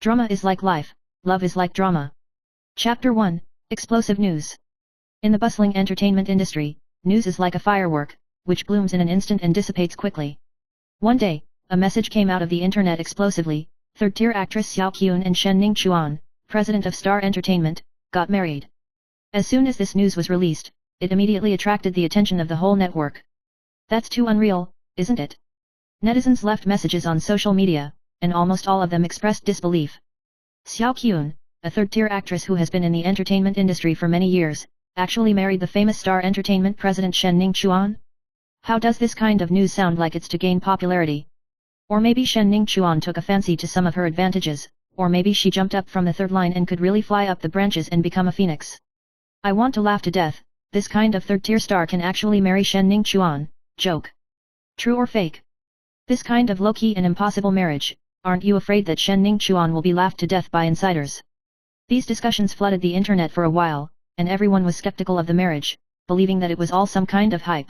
Drama is like life, love is like drama. Chapter 1, Explosive News. In the bustling entertainment industry, news is like a firework, which blooms in an instant and dissipates quickly. One day, a message came out of the internet explosively: third-tier actress Xiao Qian and Shen Ningquan, president of Star Entertainment, got married. As soon as this news was released, it immediately attracted the attention of the whole network. That's too unreal, isn't it? Netizens left messages on social media, and almost all of them expressed disbelief. Xiao Qian, a third-tier actress who has been in the entertainment industry for many years, actually married the famous Star Entertainment president Shen Ningquan? How does this kind of news sound like it's to gain popularity? Or maybe Shen Ningquan took a fancy to some of her advantages, or maybe she jumped up from the third line and could really fly up the branches and become a phoenix. I want to laugh to death. This kind of third-tier star can actually marry Shen Ningquan. Joke. True or fake? This kind of low-key and impossible marriage, aren't you afraid that Shen Ningquan will be laughed to death by insiders? These discussions flooded the internet for a while, and everyone was skeptical of the marriage, believing that it was all some kind of hype.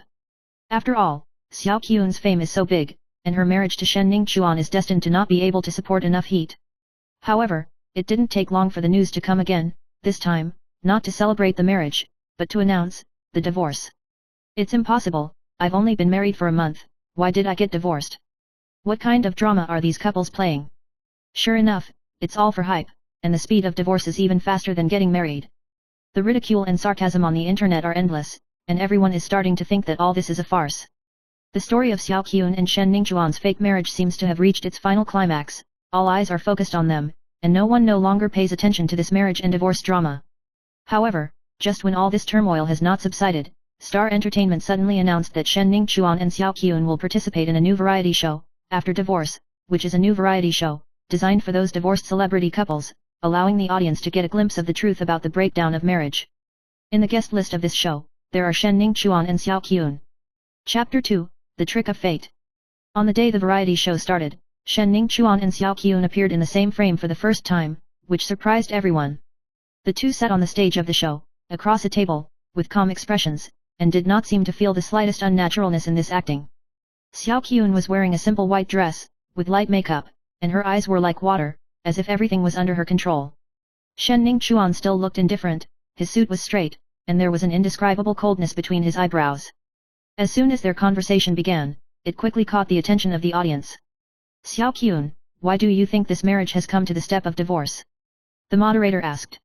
After all, Xiao Qian's fame is so big, and her marriage to Shen Ningquan is destined to not be able to support enough heat. However, it didn't take long for the news to come again, this time, not to celebrate the marriage, but to announce the divorce. It's impossible, I've only been married for a month, why did I get divorced? What kind of drama are these couples playing? Sure enough, it's all for hype, and the speed of divorce is even faster than getting married. The ridicule and sarcasm on the internet are endless, and everyone is starting to think that all this is a farce. The story of Xiao Qian and Shen Ningquan's fake marriage seems to have reached its final climax. All eyes are focused on them, and no one no longer pays attention to this marriage and divorce drama. However, just when all this turmoil has not subsided, Star Entertainment suddenly announced that Shen Ningquan and Xiao Qian will participate in a new variety show, After Divorce, which is a new variety show, designed for those divorced celebrity couples, allowing the audience to get a glimpse of the truth about the breakdown of marriage. In the guest list of this show, there are Shen Ningquan and Xiao Qian. Chapter 2, The Trick of Fate. On the day the variety show started, Shen Ningquan and Xiao Qian appeared in the same frame for the first time, which surprised everyone. The two sat on the stage of the show, across a table, with calm expressions, and did not seem to feel the slightest unnaturalness in this acting. Xiao Qian was wearing a simple white dress, with light makeup, and her eyes were like water, as if everything was under her control. Shen Ningquan still looked indifferent, his suit was straight, and there was an indescribable coldness between his eyebrows. As soon as their conversation began, it quickly caught the attention of the audience. Xiao Qian, why do you think this marriage has come to the step of divorce? The moderator asked.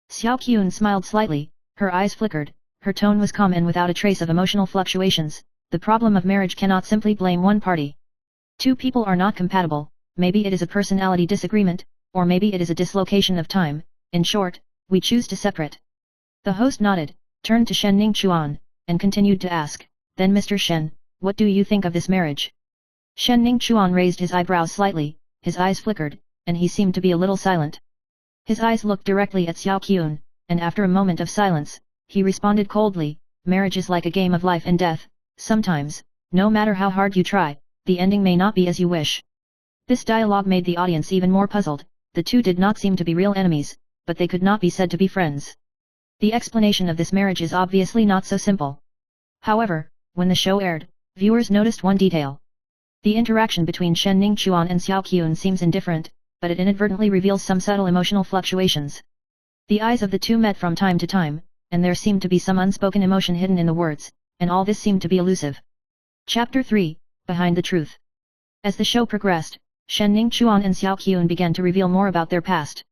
Xiao Qian smiled slightly, her eyes flickered, her tone was calm and without a trace of emotional fluctuations. The problem of marriage cannot simply blame one party. Two people are not compatible, maybe it is a personality disagreement, or maybe it is a dislocation of time. In short, we choose to separate. The host nodded, turned to Shen Ningquan, and continued to ask, then Mr. Shen, what do you think of this marriage? Shen Ningquan raised his eyebrows slightly, his eyes flickered, and he seemed to be a little silent. His eyes looked directly at Xiao Qian, and after a moment of silence, he responded coldly, marriage is like a game of life and death. Sometimes, no matter how hard you try, the ending may not be as you wish. This dialogue made the audience even more puzzled. The two did not seem to be real enemies, but they could not be said to be friends. The explanation of this marriage is obviously not so simple. However, when the show aired, viewers noticed one detail. The interaction between Shen Ningquan and Xiao Qian seems indifferent, but it inadvertently reveals some subtle emotional fluctuations. The eyes of the two met from time to time, and there seemed to be some unspoken emotion hidden in the words, and all this seemed to be elusive. Chapter 3, Behind the Truth. As the show progressed, Shen Ningquan and Xiao Qian began to reveal more about their past.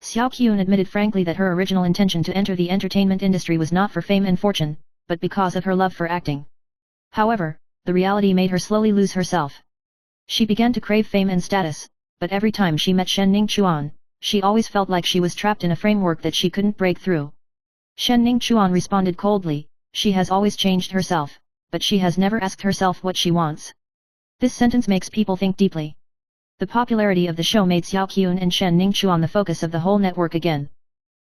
Xiao Qian admitted frankly that her original intention to enter the entertainment industry was not for fame and fortune, but because of her love for acting. However, the reality made her slowly lose herself. She began to crave fame and status, but every time she met Shen Ningquan, she always felt like she was trapped in a framework that she couldn't break through. Shen Ningquan responded coldly, she has always changed herself, but she has never asked herself what she wants. This sentence makes people think deeply. The popularity of the show made Xiao Qian and Shen Ningquan the focus of the whole network again.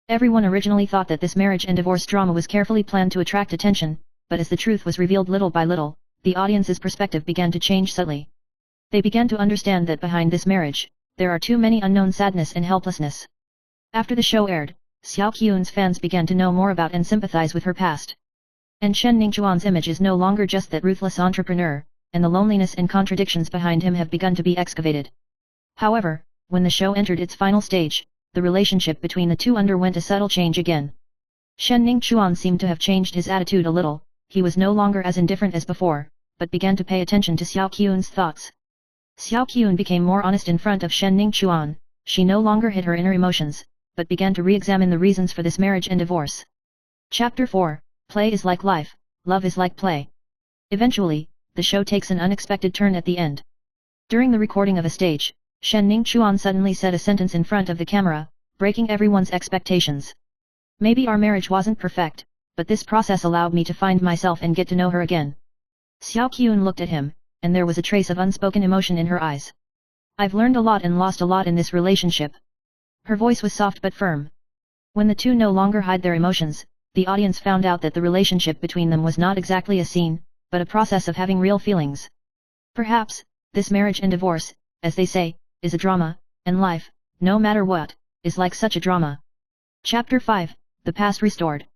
Everyone originally thought that this marriage and divorce drama was carefully planned to attract attention, but as the truth was revealed little by little, the audience's perspective began to change subtly. They began to understand that behind this marriage, there are too many unknown sadness and helplessness. After the show aired, Xiao Qian's fans began to know more about and sympathize with her past. And Shen Ningquan's image is no longer just that ruthless entrepreneur, and the loneliness and contradictions behind him have begun to be excavated. However, when the show entered its final stage, the relationship between the two underwent a subtle change again. Shen Ningchuan seemed to have changed his attitude a little. He was no longer as indifferent as before, but began to pay attention to Xiao Qian's thoughts. Xiao Qian became more honest in front of Shen Ningchuan. She no longer hid her inner emotions, but began to re-examine the reasons for this marriage and divorce. Chapter 4, Play is like life, love is like play. Eventually, the show takes an unexpected turn at the end. During the recording of a stage, Shen Ningchuan suddenly said a sentence in front of the camera, breaking everyone's expectations. Maybe our marriage wasn't perfect, but this process allowed me to find myself and get to know her again. Xiao Qian looked at him, and there was a trace of unspoken emotion in her eyes. I've learned a lot and lost a lot in this relationship. Her voice was soft but firm. When the two no longer hide their emotions, the audience found out that the relationship between them was not exactly a scene, but a process of having real feelings. Perhaps, this marriage and divorce, as they say, is a drama, and life, no matter what, is like such a drama. Chapter 5, The Past Restored.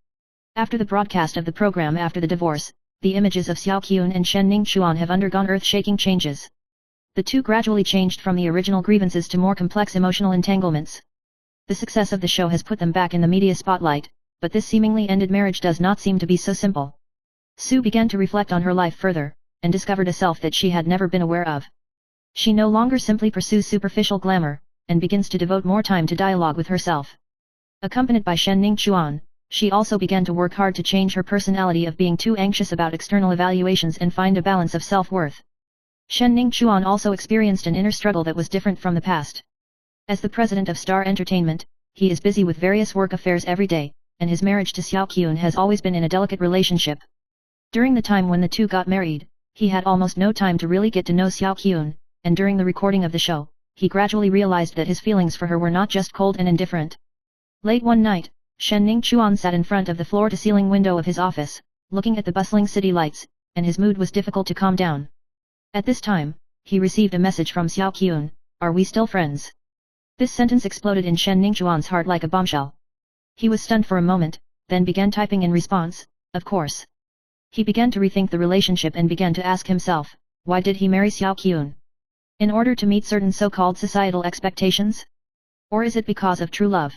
After the broadcast of the program after the divorce, the images of Xiao Qian and Shen Ningchuan have undergone earth-shaking changes. The two gradually changed from the original grievances to more complex emotional entanglements. The success of the show has put them back in the media spotlight, but this seemingly ended marriage does not seem to be so simple. Sue began to reflect on her life further, and discovered a self that she had never been aware of. She no longer simply pursues superficial glamour, and begins to devote more time to dialogue with herself. Accompanied by Shen Ningchuan, she also began to work hard to change her personality of being too anxious about external evaluations and find a balance of self-worth. Shen Ningchuan also experienced an inner struggle that was different from the past. As the president of Star Entertainment, he is busy with various work affairs every day, and his marriage to Xiao Qian has always been in a delicate relationship. During the time when the two got married, he had almost no time to really get to know Xiao Qian, and during the recording of the show, he gradually realized that his feelings for her were not just cold and indifferent. Late one night, Shen Ningchuan sat in front of the floor-to-ceiling window of his office, looking at the bustling city lights, and his mood was difficult to calm down. At this time, he received a message from Xiao Qian, "Are we still friends?" This sentence exploded in Shen Ningchuan's heart like a bombshell. He was stunned for a moment, then began typing in response, "Of course." He began to rethink the relationship and began to ask himself, why did he marry Xiao Qian? In order to meet certain so-called societal expectations? Or is it because of true love?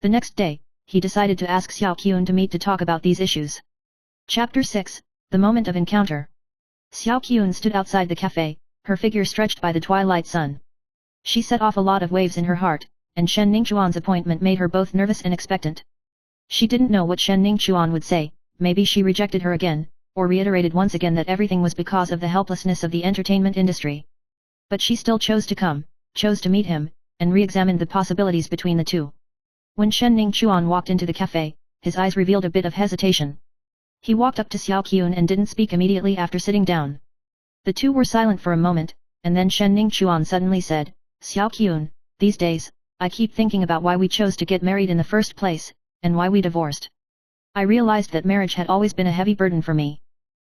The next day, he decided to ask Xiao Qian to meet to talk about these issues. Chapter 6, The Moment of Encounter. Xiao Qian stood outside the cafe, her figure stretched by the twilight sun. She set off a lot of waves in her heart, and Shen Ningchuan's appointment made her both nervous and expectant. She didn't know what Shen Ningchuan would say. Maybe she rejected her again, or reiterated once again that everything was because of the helplessness of the entertainment industry. But she still chose to come, chose to meet him, and re-examined the possibilities between the two. When Shen Ningchuan walked into the cafe, his eyes revealed a bit of hesitation. He walked up to Xiao Qian and didn't speak immediately after sitting down. The two were silent for a moment, and then Shen Ningchuan suddenly said, "Xiao Qian, these days, I keep thinking about why we chose to get married in the first place, and why we divorced. I realized that marriage had always been a heavy burden for me.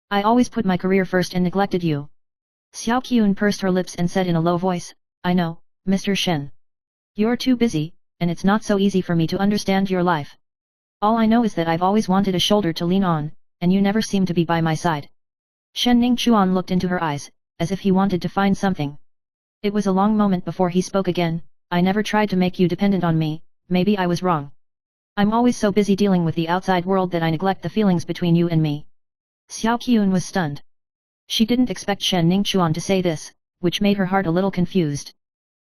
I always put my career first and neglected you." Xiao Qian pursed her lips and said in a low voice, "I know, Mr. Shen. You're too busy, and it's not so easy for me to understand your life. All I know is that I've always wanted a shoulder to lean on, and you never seem to be by my side." Shen Ningchuan looked into her eyes, as if he wanted to find something. It was a long moment before he spoke again. "I never tried to make you dependent on me, maybe I was wrong. I'm always so busy dealing with the outside world that I neglect the feelings between you and me." Xiao Qian was stunned. She didn't expect Shen Ningchuan to say this, which made her heart a little confused.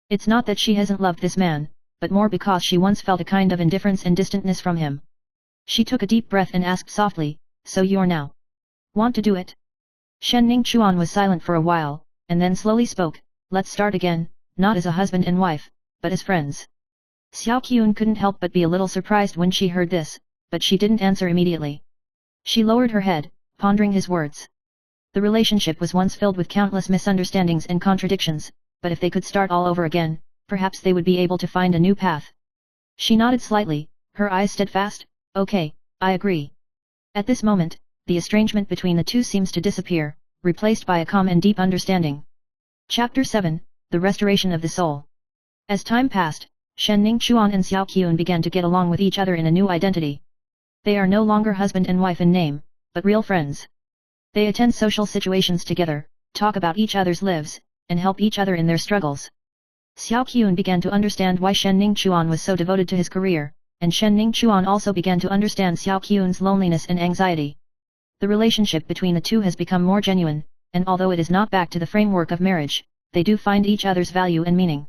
It's not that she hasn't loved this man, but more because she once felt a kind of indifference and distantness from him. She took a deep breath and asked softly, "So you're now want to do it?" Shen Ningchuan was silent for a while, and then slowly spoke, "Let's start again, not as a husband and wife, but as friends." Xiao Qian couldn't help but be a little surprised when she heard this, but she didn't answer immediately. She lowered her head, pondering his words. The relationship was once filled with countless misunderstandings and contradictions, but if they could start all over again, perhaps they would be able to find a new path. She nodded slightly, her eyes steadfast, "Okay, I agree." At this moment, the estrangement between the two seems to disappear, replaced by a calm and deep understanding. Chapter 7, The Restoration of the Soul. As time passed, Shen Ningchuan and Xiao Qian began to get along with each other in a new identity. They are no longer husband and wife in name, but real friends. They attend social situations together, talk about each other's lives, and help each other in their struggles. Xiao Qian began to understand why Shen Ningchuan was so devoted to his career, and Shen Ningchuan also began to understand Xiao Qian's loneliness and anxiety. The relationship between the two has become more genuine, and although it is not back to the framework of marriage, they do find each other's value and meaning.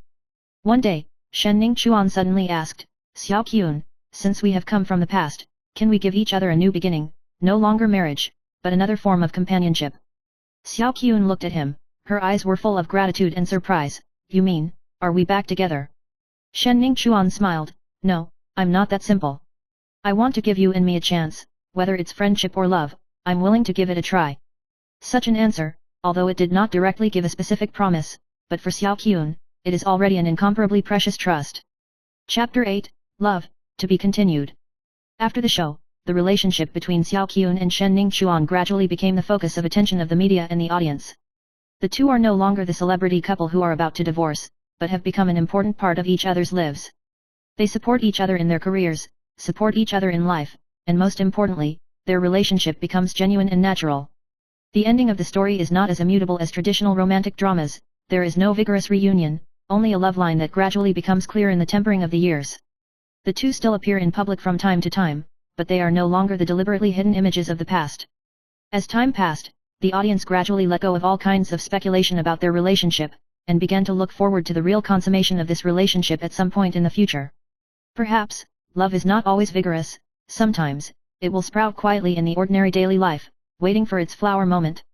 One day, Shen Ningchuan suddenly asked, Xiao Qian, since we have come from the past, can we give each other a new beginning, no longer marriage, but another form of companionship? Xiao Qian looked at him, her eyes were full of gratitude and surprise. You mean, are we back together? Shen Ningchuan smiled, no, I'm not that simple. I want to give you and me a chance, whether it's friendship or love, I'm willing to give it a try. Such an answer, although it did not directly give a specific promise, but for Xiao Qian, it is already an incomparably precious trust. Chapter 8, Love, to be continued. After the show, the relationship between Xiao Qian and Shen Ningchuan gradually became the focus of attention of the media and the audience. The two are no longer the celebrity couple who are about to divorce, but have become an important part of each other's lives. They support each other in their careers, support each other in life, and most importantly, their relationship becomes genuine and natural. The ending of the story is not as immutable as traditional romantic dramas, there is no vigorous reunion, only a love line that gradually becomes clear in the tempering of the years. The two still appear in public from time to time, but they are no longer the deliberately hidden images of the past. As time passed, the audience gradually let go of all kinds of speculation about their relationship, and began to look forward to the real consummation of this relationship at some point in the future. Perhaps, love is not always vigorous, sometimes, it will sprout quietly in the ordinary daily life, waiting for its flower moment.